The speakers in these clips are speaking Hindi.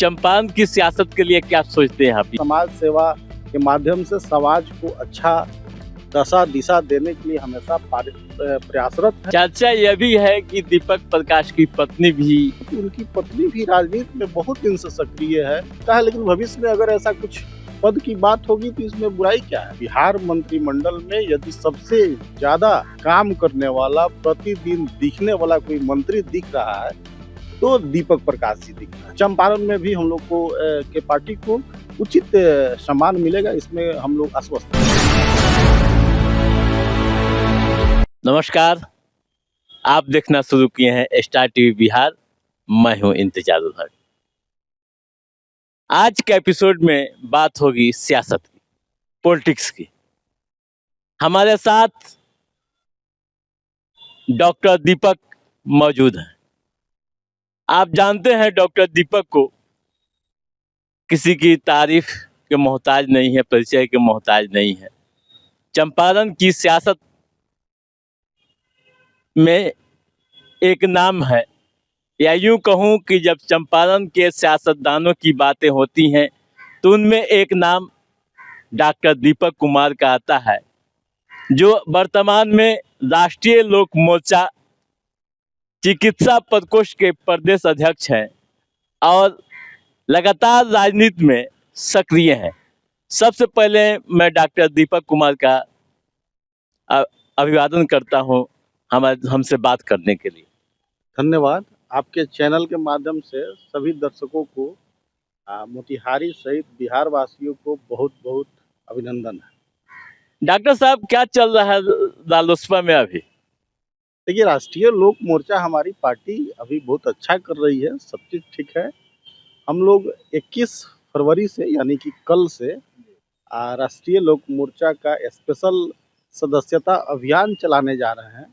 चंपारण की सियासत के लिए क्या सोचते हैं आप? समाज सेवा के माध्यम से समाज को अच्छा दशा दिशा देने के लिए हमेशा प्रयासरत है। चर्चा यह भी है कि दीपक प्रकाश की पत्नी भी उनकी पत्नी भी राजनीति में बहुत दिन से सक्रिय है, लेकिन भविष्य में अगर ऐसा कुछ पद की बात होगी तो इसमें बुराई क्या है। बिहार मंत्रिमंडल में यदि सबसे ज्यादा काम करने वाला, प्रतिदिन दिखने वाला कोई मंत्री दिख रहा है तो दीपक प्रकाश जी दिख रहा है। चंपारण में भी हम लोग को के पार्टी को उचित सम्मान मिलेगा, इसमें हम लोग आश्वस्त हैं। नमस्कार, आप देखना शुरू किए हैं स्टार टीवी बिहार। मैं हूं इंतजार उधर। आज के एपिसोड में बात होगी सियासत की, पॉलिटिक्स की। हमारे साथ डॉक्टर दीपक मौजूद हैं। आप जानते हैं डॉक्टर दीपक को किसी की तारीफ के मोहताज नहीं है, परिचय के मोहताज नहीं है। चंपारण की सियासत में एक नाम है, या यूं कहूं कि जब चंपारण के सियासतदानों की बातें होती हैं तो उनमें एक नाम डॉक्टर दीपक कुमार का आता है, जो वर्तमान में राष्ट्रीय लोक मोर्चा चिकित्सा प्रकोष्ठ के प्रदेश अध्यक्ष हैं और लगातार राजनीति में सक्रिय हैं। सबसे पहले मैं डॉक्टर दीपक कुमार का अभिवादन करता हूं हमसे बात करने के लिए। धन्यवाद। आपके चैनल के माध्यम से सभी दर्शकों को मोतिहारी सहित बिहार वासियों को बहुत बहुत अभिनंदन है। डॉक्टर साहब, क्या चल रहा है रालोसपा में अभी? देखिए, राष्ट्रीय लोक मोर्चा हमारी पार्टी अभी बहुत अच्छा कर रही है, सब चीज़ ठीक है। हम लोग 21 फरवरी से यानी कि कल से राष्ट्रीय लोक मोर्चा का स्पेशल सदस्यता अभियान चलाने जा रहे हैं,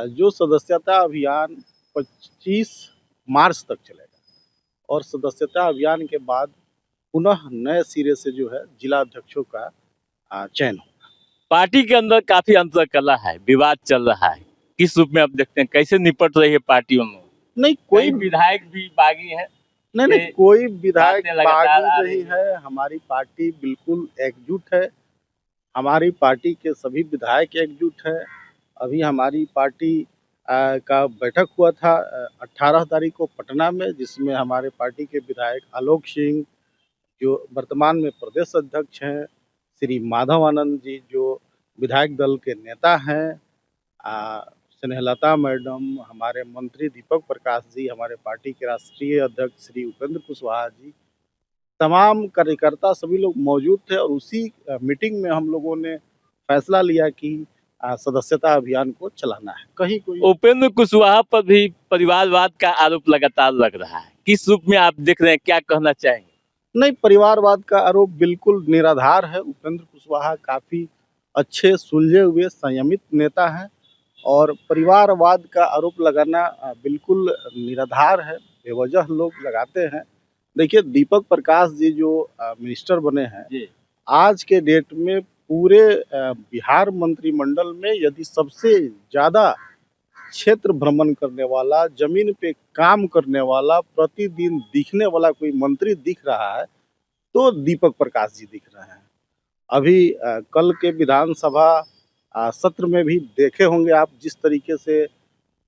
जो सदस्यता अभियान 25 मार्च तक चलेगा और सदस्यता अभियान के बाद पुनः नए सिरे से जो है जिला अध्यक्षों का चयन होगा। पार्टी के अंदर काफी अंतरकलह है, विवाद चल रहा है, किस रूप में आप देखते हैं? कैसे निपट रही है पार्टी उन लोगों? नहीं, कोई विधायक भी बागी है। नहीं, कोई विधायक बागी नहीं है। हमारी पार्टी बिल्कुल एकजुट है। हमारी पार्टी के सभी विधायक एकजुट है। अभी हमारी पार्टी का बैठक हुआ था 18 तारीख को पटना में, जिसमें हमारे पार्टी के विधायक आलोक सिंह, जो वर्तमान में प्रदेश अध्यक्ष हैं, श्री माधव आनंद जी, जो विधायक दल के नेता हैं, स्नेहलता मैडम, हमारे मंत्री दीपक प्रकाश जी, हमारे पार्टी के राष्ट्रीय अध्यक्ष श्री उपेंद्र कुशवाहा जी, तमाम कार्यकर्ता सभी लोग मौजूद थे और उसी मीटिंग में हम लोगों ने फैसला लिया कि सदस्यता अभियान को चलाना है। कहीं कोई उपेंद्र कुशवाहा पर भी परिवारवाद का आरोप लगातार लग रहा है, किस रूप में आप देख रहे हैं, क्या कहना चाहेंगे? नहीं, परिवारवाद का आरोप बिल्कुल निराधार है। उपेंद्र कुशवाहा काफी अच्छे, सुलझे हुए, संयमित नेता हैं और परिवारवाद का आरोप लगाना बिल्कुल निराधार है, बेवजह लोग लगाते हैं। देखिए, दीपक प्रकाश जी जो मिनिस्टर बने हैं, आज के डेट में पूरे बिहार मंत्रिमंडल में यदि सबसे ज़्यादा क्षेत्र भ्रमण करने वाला, जमीन पे काम करने वाला, प्रतिदिन दिखने वाला कोई मंत्री दिख रहा है तो दीपक प्रकाश जी दिख रहे हैं। अभी कल के विधानसभा सत्र में भी देखे होंगे आप, जिस तरीके से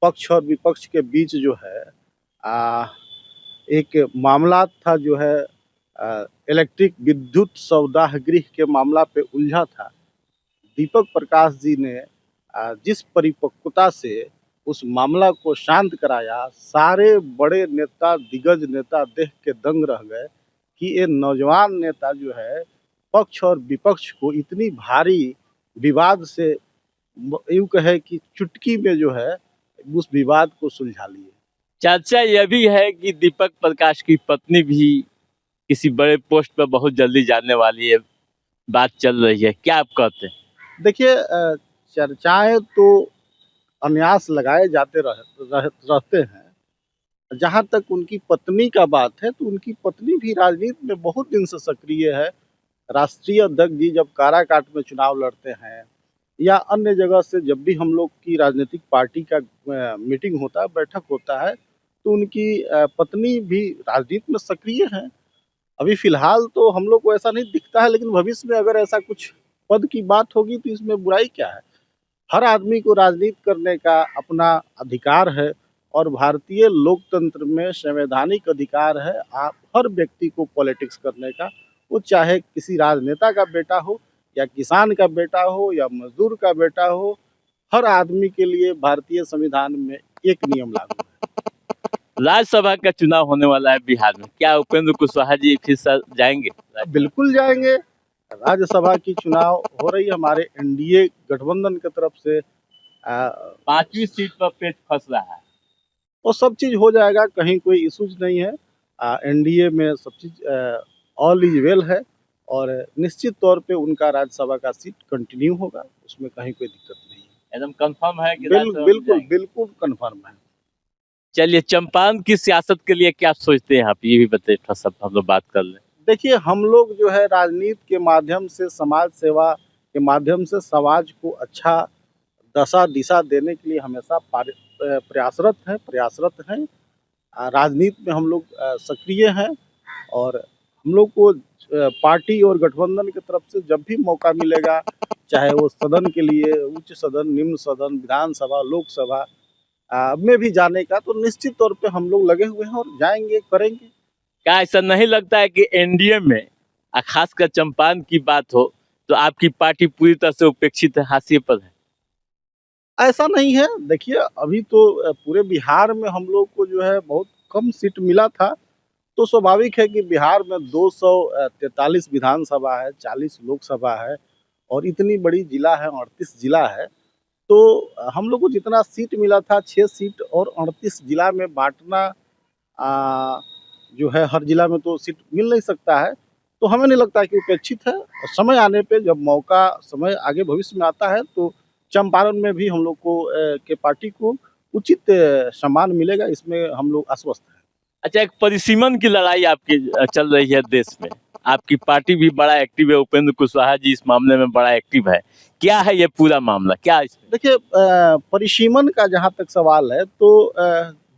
पक्ष और विपक्ष के बीच जो है एक मामला था, जो है इलेक्ट्रिक विद्युत सौदाह गृह के मामला पे उलझा था। दीपक प्रकाश जी ने जिस परिपक्वता से उस मामला को शांत कराया, सारे बड़े नेता, दिग्गज नेता देख के दंग रह गए कि ये नौजवान नेता जो है पक्ष और विपक्ष को इतनी भारी विवाद से, यूं कहे कि चुटकी में जो है उस विवाद को सुलझा लिए। चर्चा यह भी है कि दीपक प्रकाश की पत्नी भी किसी बड़े पोस्ट पर बहुत जल्दी जाने वाली है, बात चल रही है, क्या आप कहते हैं? देखिए, चर्चाएं तो अन्यास लगाए जाते रहते हैं। जहां तक उनकी पत्नी का बात है तो उनकी पत्नी भी राजनीति में बहुत दिन से सक्रिय है। राष्ट्रीय अध्यक्ष जी जब काराकाट में चुनाव लड़ते हैं या अन्य जगह से जब भी हम लोग की राजनीतिक पार्टी का मीटिंग होता है, बैठक होता है, तो उनकी पत्नी भी राजनीति में सक्रिय हैं। अभी फिलहाल तो हम लोग को ऐसा नहीं दिखता है, लेकिन भविष्य में अगर ऐसा कुछ पद की बात होगी तो इसमें बुराई क्या है। हर आदमी को राजनीति करने का अपना अधिकार है और भारतीय लोकतंत्र में संवैधानिक अधिकार है आप हर व्यक्ति को पॉलिटिक्स करने का। वो चाहे किसी राजनेता का बेटा हो या किसान का बेटा हो या मजदूर का बेटा हो, हर आदमी के लिए भारतीय संविधान में एक नियम लागू है। राज्यसभा का चुनाव होने वाला है बिहार में, क्या उपेंद्र कुशवाहा जी फिर से जाएंगे? बिल्कुल जाएंगे। राज्यसभा की चुनाव हो रही है, हमारे एनडीए गठबंधन की तरफ से 5वीं सीट पर पेच फंस रहा है। वो सब चीज हो जाएगा, कहीं कोई इशूज नहीं है। एनडीए में सब चीज ऑल इज वेल है और निश्चित तौर पे उनका राज्यसभा का सीट कंटिन्यू होगा, उसमें कहीं कोई दिक्कत नहीं है। एकदम कंफर्म है कि बिल्कुल बिल्कुल कंफर्म है। चलिए, चंपारण की सियासत के लिए क्या सोचते हैं आप, ये भी बताइए, थोड़ा सा हम लोग बात कर लें। देखिए, हम लोग जो है राजनीति के माध्यम से, समाज सेवा के माध्यम से समाज को अच्छा दशा दिशा देने के लिए हमेशा प्रयासरत हैं। राजनीति में हम लोग सक्रिय हैं और हम लोग को पार्टी और गठबंधन की तरफ से जब भी मौका मिलेगा, चाहे वो सदन के लिए, उच्च सदन, निम्न सदन, विधानसभा, लोकसभा में भी जाने का, तो निश्चित तौर पे हम लोग लगे हुए हैं और जाएंगे, करेंगे। क्या ऐसा नहीं लगता है कि एनडीए में खासकर चंपारण की बात हो तो आपकी पार्टी पूरी तरह से उपेक्षित है, हाशिए पर है? ऐसा नहीं है। देखिए, अभी तो पूरे बिहार में हम लोग को जो है बहुत कम सीट मिला था, तो स्वाभाविक है कि बिहार में 243 विधानसभा है, 40 लोकसभा है और इतनी बड़ी जिला है, 38 जिला है। तो हम लोग को जितना सीट मिला था 6 सीट और 38 जिला में बांटना जो है, हर जिला में तो सीट मिल नहीं सकता है, तो हमें नहीं लगता कि उपेक्षित है। और समय आने पे, जब मौका, समय आगे भविष्य में आता है, तो चंपारण में भी हम लोग को के पार्टी को उचित सम्मान मिलेगा, इसमें हम लोग आश्वस्त हैं। अच्छा, एक परिसीमन की लड़ाई आपकी चल रही है देश में, आपकी पार्टी भी बड़ा एक्टिव है, उपेंद्र कुशवाहा जी इस मामले में बड़ा एक्टिव है, क्या है ये पूरा मामला, क्या इसमें? देखिए, परिसीमन का जहाँ तक सवाल है, तो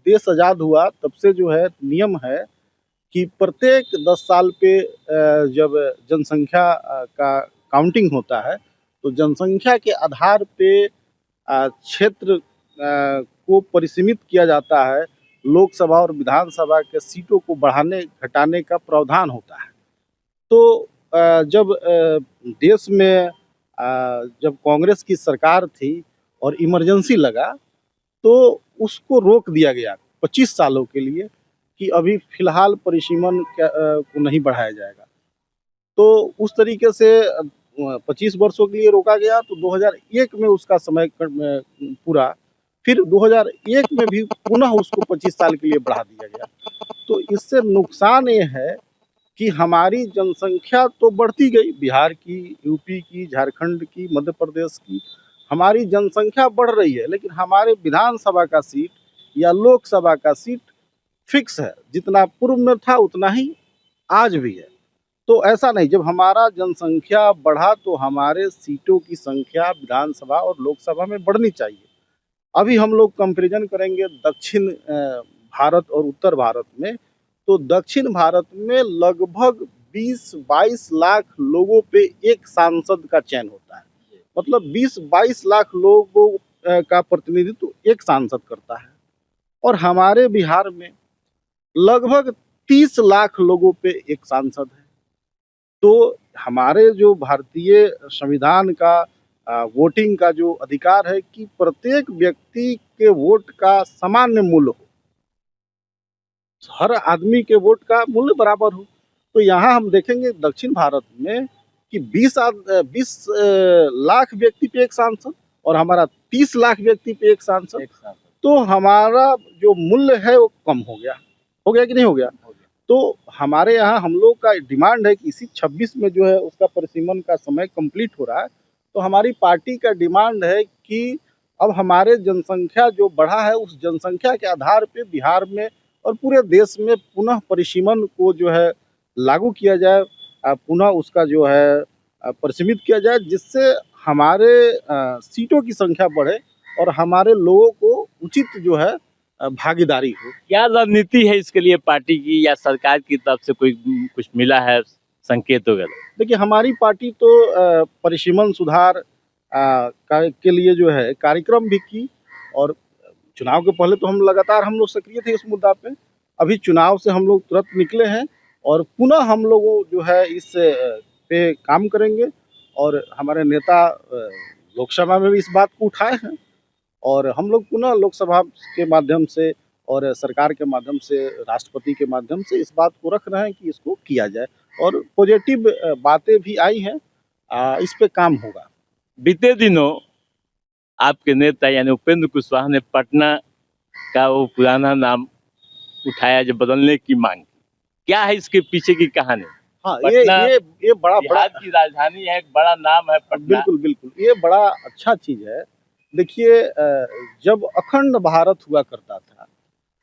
देश आज़ाद हुआ तब से जो है नियम है कि प्रत्येक 10 साल पे जब जनसंख्या का काउंटिंग होता है, तो जनसंख्या के आधार पे क्षेत्र को परिसीमित किया जाता है। लोकसभा और विधानसभा के सीटों को बढ़ाने घटाने का प्रावधान होता है। तो जब देश में जब कांग्रेस की सरकार थी और इमरजेंसी लगा, तो उसको रोक दिया गया 25 सालों के लिए कि अभी फिलहाल परिसीमन को नहीं बढ़ाया जाएगा। तो उस तरीके से 25 वर्षों के लिए रोका गया, तो 2001 में उसका समय पूरा, फिर 2001 में भी पुनः उसको 25 साल के लिए बढ़ा दिया गया। तो इससे नुकसान ये है कि हमारी जनसंख्या तो बढ़ती गई, बिहार की, यूपी की, झारखंड की, मध्य प्रदेश की, हमारी जनसंख्या बढ़ रही है, लेकिन हमारे विधानसभा का सीट या लोकसभा का सीट फिक्स है, जितना पूर्व में था उतना ही आज भी है। तो ऐसा नहीं, जब हमारा जनसंख्या बढ़ा तो हमारे सीटों की संख्या विधानसभा और लोकसभा में बढ़नी चाहिए। अभी हम लोग कंपैरिजन करेंगे दक्षिण भारत और उत्तर भारत में, तो दक्षिण भारत में लगभग 20-22 लाख लोगों पे एक सांसद का चयन होता है। मतलब 20-22 लाख लोगों का प्रतिनिधित्व एक सांसद करता है, और हमारे बिहार में लगभग 30 लाख लोगों पे एक सांसद है। तो हमारे जो भारतीय संविधान का वोटिंग का जो अधिकार है कि प्रत्येक व्यक्ति के वोट का सामान्य मूल्य हो, हर आदमी के वोट का मूल्य बराबर हो। तो यहाँ हम देखेंगे दक्षिण भारत में कि 20 लाख व्यक्ति पे एक सांसद और हमारा 30 लाख व्यक्ति पे एक सांसद, तो हमारा जो मूल्य है वो कम हो गया कि नहीं हो गया? तो हमारे यहाँ हम लोग का डिमांड है कि इसी 26 में जो है उसका परिसीमन का समय कंप्लीट हो रहा है, तो हमारी पार्टी का डिमांड है कि अब हमारे जनसंख्या जो बढ़ा है, उस जनसंख्या के आधार पे बिहार में और पूरे देश में पुनः परिसीमन को जो है लागू किया जाए, पुनः उसका जो है परिसीमित किया जाए, जिससे हमारे सीटों की संख्या बढ़े और हमारे लोगों को उचित जो है भागीदारी हो। क्या रणनीति है इसके लिए पार्टी की या सरकार की तरफ से कोई कुछ मिला है संकेत वगैरह? देखिए, हमारी पार्टी तो परिसीमन सुधार के लिए जो है कार्यक्रम भी की, और चुनाव के पहले तो हम लोग सक्रिय थे इस मुद्दा पे। अभी चुनाव से हम लोग तुरंत निकले हैं और पुनः हम लोग जो है इस पे काम करेंगे, और हमारे नेता लोकसभा में भी इस बात को उठाए हैं, और हम लोग पुनः लोकसभा के माध्यम से और सरकार के माध्यम से, राष्ट्रपति के माध्यम से इस बात को रख रहे हैं कि इसको किया जाए, और पॉजिटिव बातें भी आई हैं। इस पे काम होगा। बीते दिनों आपके नेता यानी उपेंद्र कुशवाहा ने पटना का वो पुराना नाम उठाया जो बदलने की मांग की। क्या है इसके पीछे की कहानी? हाँ, पटना ये बड़ा बिहार की राजधानी है, एक बड़ा नाम है पटना। बिल्कुल बिल्कुल, ये बड़ा अच्छा चीज है। देखिए, जब अखंड भारत हुआ करता था,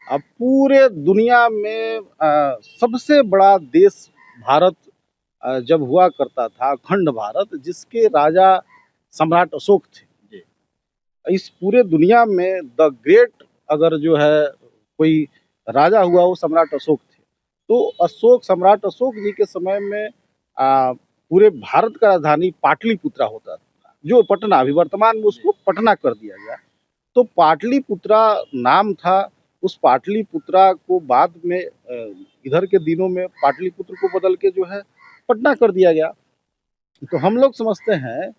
अब पूरे दुनिया में सबसे बड़ा देश भारत जब हुआ करता था, अखंड भारत, जिसके राजा सम्राट अशोक थे। इस पूरे दुनिया में द ग्रेट अगर जो है कोई राजा हुआ, वो सम्राट अशोक थे। तो सम्राट अशोक जी के समय में पूरे भारत का राजधानी पाटलिपुत्रा होता था, जो पटना, अभी वर्तमान में उसको पटना कर दिया गया। तो पाटलिपुत्रा नाम था। उस पाटलिपुत्रा को बाद में इधर के दिनों में पाटलिपुत्र को बदल के जो है पटना कर दिया गया। तो हम लोग समझते हैं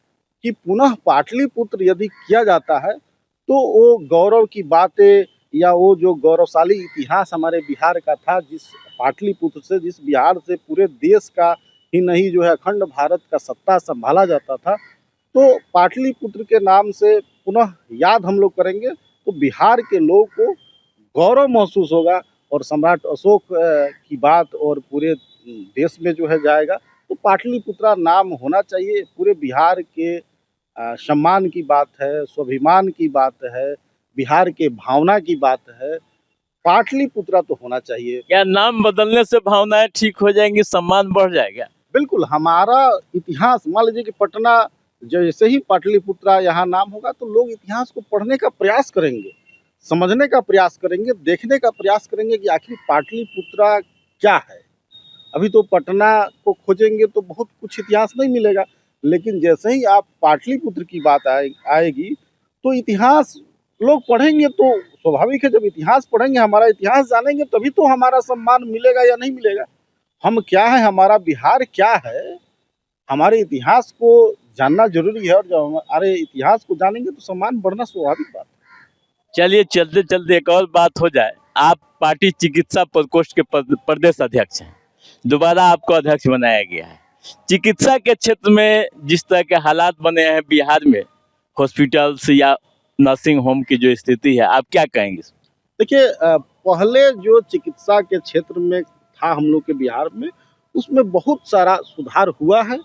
कि पुनः पाटलिपुत्र यदि किया जाता है तो वो गौरव की बातें, या वो जो गौरवशाली इतिहास हमारे बिहार का था, जिस पाटलिपुत्र से, जिस बिहार से पूरे देश का ही नहीं जो है अखंड भारत का सत्ता संभाला जाता था, तो पाटलिपुत्र के नाम से पुनः याद हम लोग करेंगे तो बिहार के लोगों को गौरव महसूस होगा, और सम्राट अशोक की बात और पूरे देश में जो है जाएगा। तो पाटलिपुत्रा नाम होना चाहिए। पूरे बिहार के सम्मान की बात है, स्वाभिमान की बात है, बिहार के भावना की बात है। पाटलिपुत्रा तो होना चाहिए। क्या नाम बदलने से भावनाएं ठीक हो जाएंगी, सम्मान बढ़ जाएगा? बिल्कुल, हमारा इतिहास, मान लीजिए कि पटना जैसे ही पाटलिपुत्रा यहाँ नाम होगा तो लोग इतिहास को पढ़ने का प्रयास करेंगे, समझने का प्रयास करेंगे, देखने का प्रयास करेंगे कि आखिर पाटलिपुत्रा क्या है। अभी तो पटना को खोजेंगे तो बहुत कुछ इतिहास नहीं मिलेगा, लेकिन जैसे ही आप पाटलिपुत्र की बात आएगी तो इतिहास लोग पढ़ेंगे। तो स्वाभाविक है, जब इतिहास पढ़ेंगे, हमारा इतिहास जानेंगे, तभी तो हमारा सम्मान मिलेगा या नहीं मिलेगा। हम क्या है, हमारा बिहार क्या है, हमारे इतिहास को जानना जरूरी है, और जब हमारे इतिहास को जानेंगे तो सम्मान बढ़ना स्वाभाविक बात है। चलिए, चलते चलते एक और बात हो जाए। आप पार्टी चिकित्सा प्रकोष्ठ के प्रदेश अध्यक्ष हैं, दोबारा आपको अध्यक्ष बनाया गया है। चिकित्सा के क्षेत्र में जिस तरह के हालात बने हैं बिहार में, हॉस्पिटल्स या नर्सिंग होम की जो स्थिति है, आप क्या कहेंगे? देखिए, पहले जो चिकित्सा के क्षेत्र में था हम लोग के बिहार में, उसमें बहुत सारा सुधार हुआ है,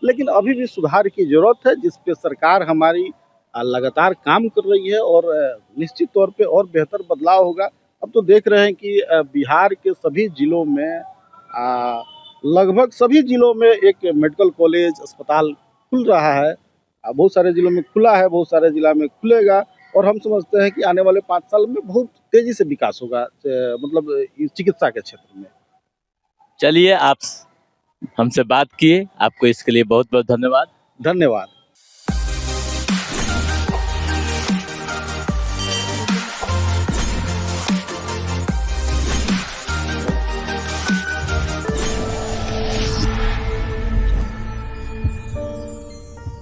लेकिन अभी भी सुधार की जरूरत है, जिस पे सरकार हमारी लगातार काम कर रही है, और निश्चित तौर पे और बेहतर बदलाव होगा। अब तो देख रहे हैं कि बिहार के सभी जिलों में, लगभग सभी जिलों में एक मेडिकल कॉलेज, अस्पताल खुल रहा है। बहुत सारे जिलों में खुला है, बहुत सारे जिला में खुलेगा, और हम समझते हैं कि आने वाले 5 साल में बहुत तेजी से विकास होगा, मतलब इस चिकित्सा के क्षेत्र में। चलिए, आप हमसे बात किए, आपको इसके लिए बहुत बहुत धन्यवाद। धन्यवाद।